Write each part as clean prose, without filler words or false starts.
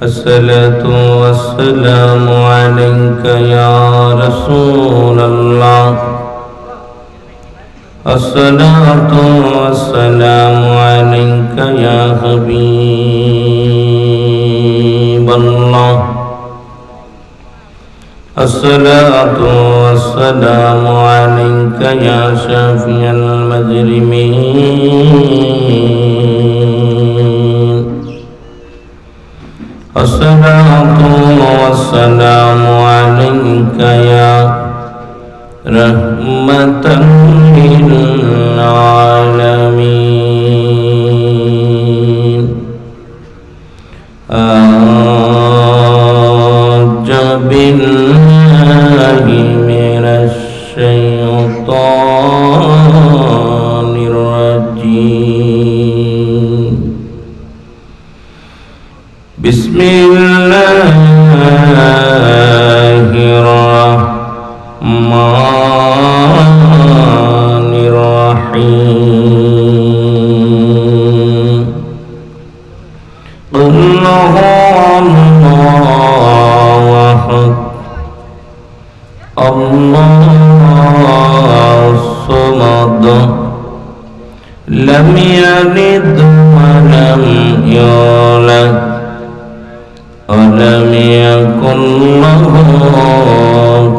الصلاة والسلام عليك يا رسول الله الصلاة والسلام عليك يا حبيب الله الصلاة والسلام عليك يا شافي المجرمين الصلاة والسلام عليك يا رحمة للعالمين أعوذ بالله من الشيطان الرجيم بسم الله الرحمن الرحيم قل هو الله أحد الله الصمد لم يلد ولم يولد ولم يكن له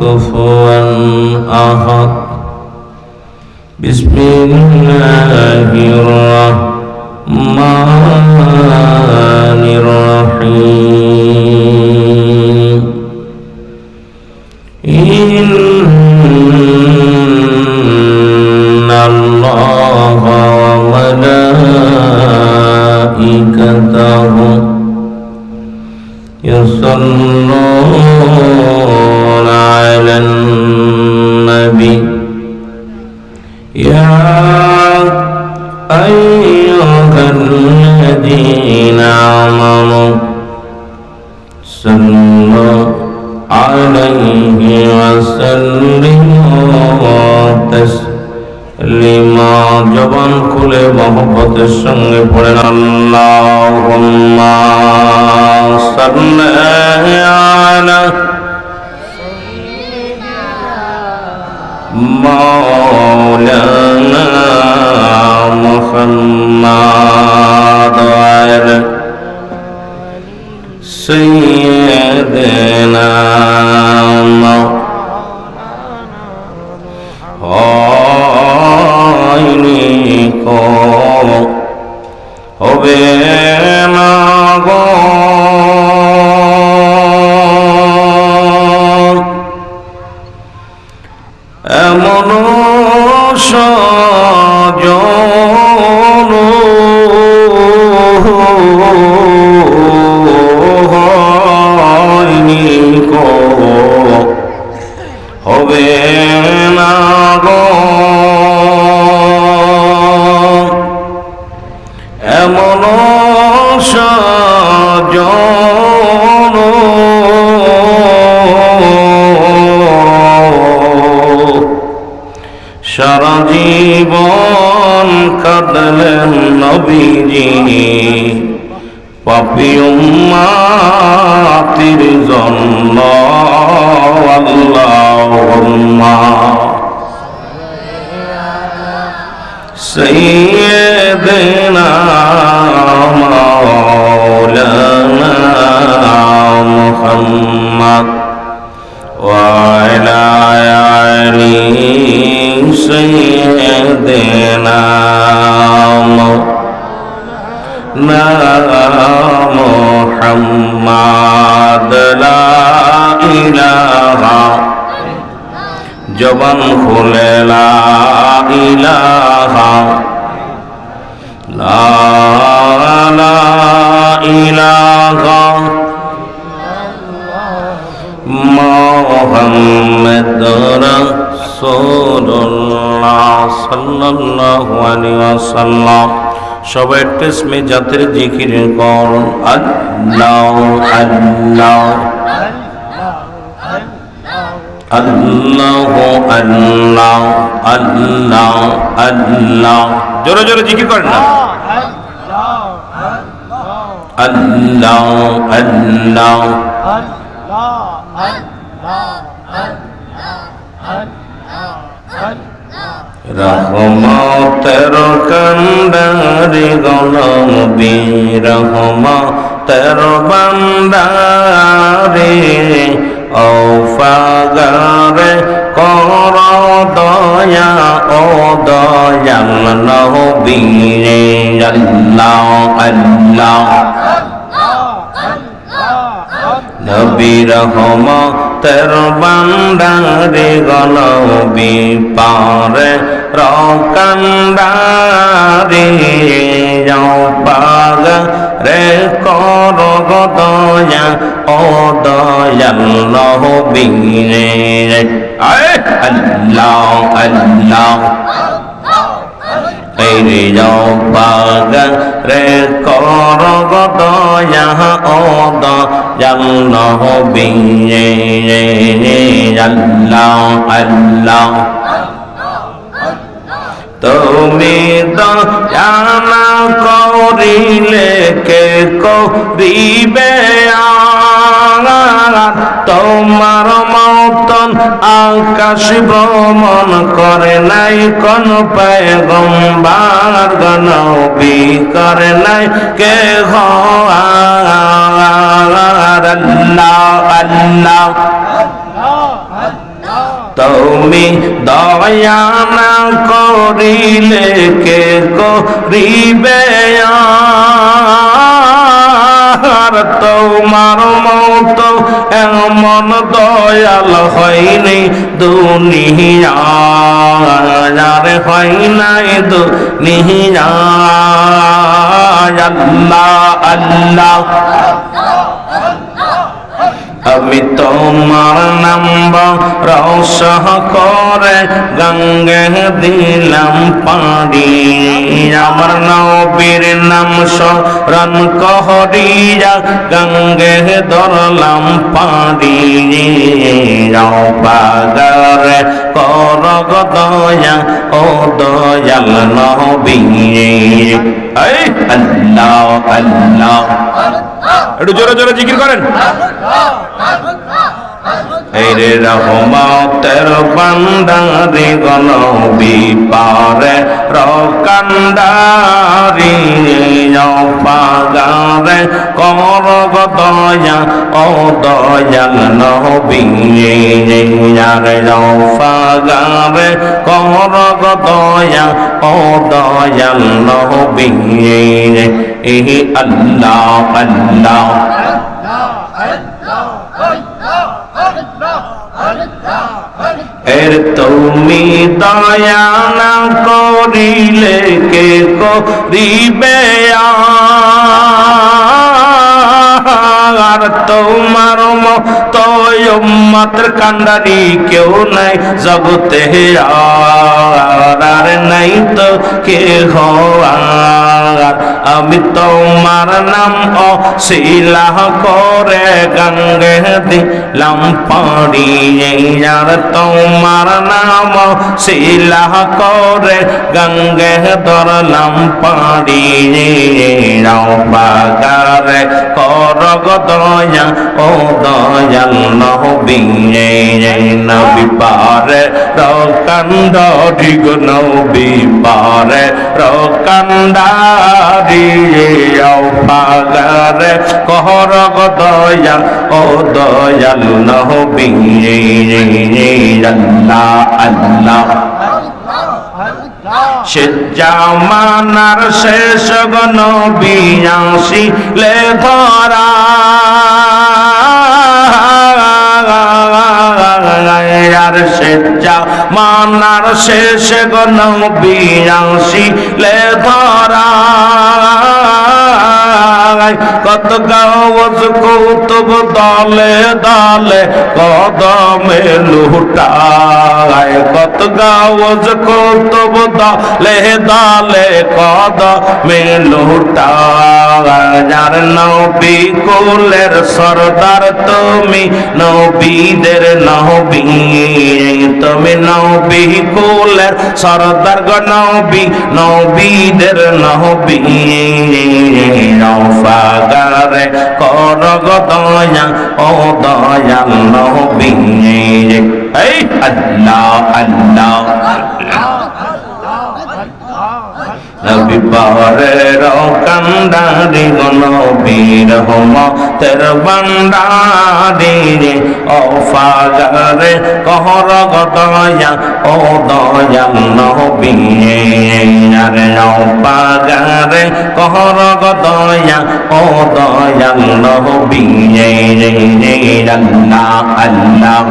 كفوا أحد بسم الله الرحمن الرحيم إن الله وملائكته يصلون على النبي يا أيها الذين آمنوا صلوا عليه وسلموا تسليما জবান খুলে মহব্বতের সঙ্গে পড়েন আল্লাহুম্মা সাল্লি আলা মাওলানা মুহাম্মাদ ওয়া আলা সাইয়্যিদিনা হবে না গো এমন সজন হয়নি গো হবে না গো এমন সজন সারা জীবন কাঁদলেন নবীজি পাপী উম্মতের জন্য আল্লাহুম্মা সাইয়্যিদিনা মাওলানা মুহাম্মদ ওয়া আলা আলি সাইয়্যিদিনা মুহাম্মদ লা ইলাহা জবান খুলে লা ইলাহা লা ইলাহা মুহাম্মাদুর রাসূলুল্লাহ সাল্লাল্লাহু আলাইহি ওয়াসাল্লাম সবাই তেসমে জাতের জিকির করুন আল্লাহ আল্লাহ আল্লাহ আল্লাহ আল্লাহ আল্লাহ জোরে জোরে জিকির করেন না আল্লাহ আল্লাহ রহমতের কান্ডারি গনবী রহমতের বান্দারে ও ফাগারে কর দয়া ও দয়াল নবী আল্লাহ আল্লাহ নবী রহমতের বান্দারে গনবী পারে রকান্ডারে যাও পাগ রে কর দয়া ও দয়াল নবী আল্লাহ আল্লাহ রে যাও পাগ রে কর দয়া ও দয়াল নবী আল্লাহ আল্লাহ তুমি দয়া না করিলে কে করিবে তোমার মতন আকাশ ভ্রমণ করে নাই কোন পয়গম্বর নবী করে নাই কে আল্লাহ আল্লাহ তুমি দয়া না করিলে কে করিবে তোমার মত এমন দয়াল হয়নি দুনিয়ার হয় নাই দুনিয়ার আল্লাহ আল্লাহ আমি তোমার নাম রসহ করে গঙ্গে দিলাম পাড়ি আমার নবীর নাম স্মরণ করিয়া গঙ্গে ধরলাম পাড়ি পাগারে কর দয়া ও দয়াল নবী আল্লাহ আল্লাহ একটু জোরে জোরে জিকির করেন রে রহমতের বান্দারি গনবী পারে রকান্ডারি পাগারে কর দয়া ও দয়াল নবী পাগারে কর দয়া ও দয়াল নবী আল্লাহ আল্লাহ এর তুমি দয়া না করিলে কে করিবে আর তোমার মত উম্মতের কান্ডারি কেউ নাই জগতে আর নাই তো কে হওয়ার আমি তোমার নাম অশিলাহ করে গঙ্গে দিলাম পাড়ি আর তোমার নাম শিলাহ করে গঙ্গে ধরলাম পাড়ি পাগারে কর দয়া ও দয়াল নবী নবী পারে রকান্ডারি গো নবী পারে রকান্ডারি পাগারে কর দয়া ও দয়াল নবী আল্লাহ আল্লাহ সে জামানার শেষ নবী আসিলে ধরা আর সে জামানার শেষ নবী আসিলে ধরা কত গাওয়াজ কৌতুব দলে দলে কদমে লুটায় কত গাওয়াজ কৌতুব দলে দলে কদমে লুটায় যার নবী কুলের সরদার তুমি নবীদের নবী তুমি নবী কুলের সরদার গো নবী নবীদের নবী ফাগারে কর গো দয়া ও দয়াল নবী এই আল্লাহ আল্লাহ নবী পারের কান্ডারি গো নবী রহমতের ভান্ডারি ও ফাগারে কর গো দয়া ও দয়াল নবী আরে ও ফাগারে কর গো দয়া ও দয়াল নবী আল্লাহ আল্লাহ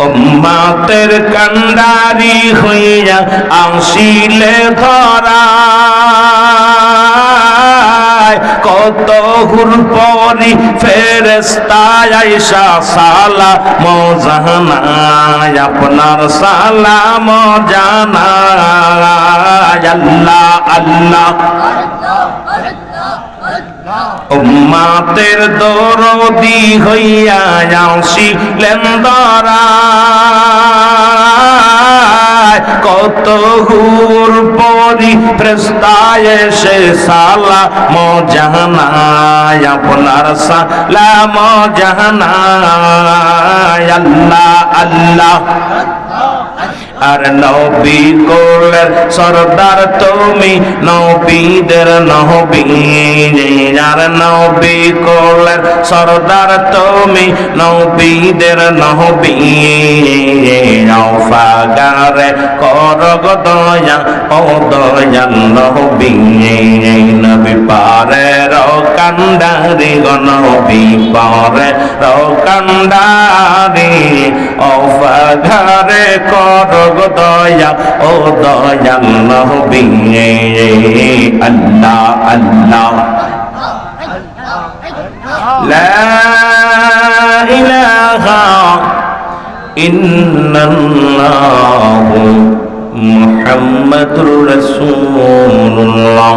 উম্মতের কান্ডারি হইয়া আসিলে ধরা কত হুর পরি ফেরেশতা আয়েশা সালাম জানায় আপনার সালাম জানায় আল্লাহ আল্লাহ উম্মতের দরদি হইয়া আসিলেন ধরায় কত হুর পরি ফেরেশতায় এসে সালাম জানায় আপনার সালাম জানায় আল্লাহ আল্লাহ আর নবী কোলের সরদার তুমি নবীদের নবী আর নবী কোলের সরদার তুমি নবীদের নবী ফাগারে কর গো দয়া ও দয়াল নবী নবী পারের কান্ডারি গো নবী পারের কান্ডারি ও ফাগারে কর গো দয়া ও দয়াল নবী আল্লাহ আল্লাহ লা ইলাহা ইল্লাল্লাহু মুহাম্মাদুর রাসূলুল্লাহ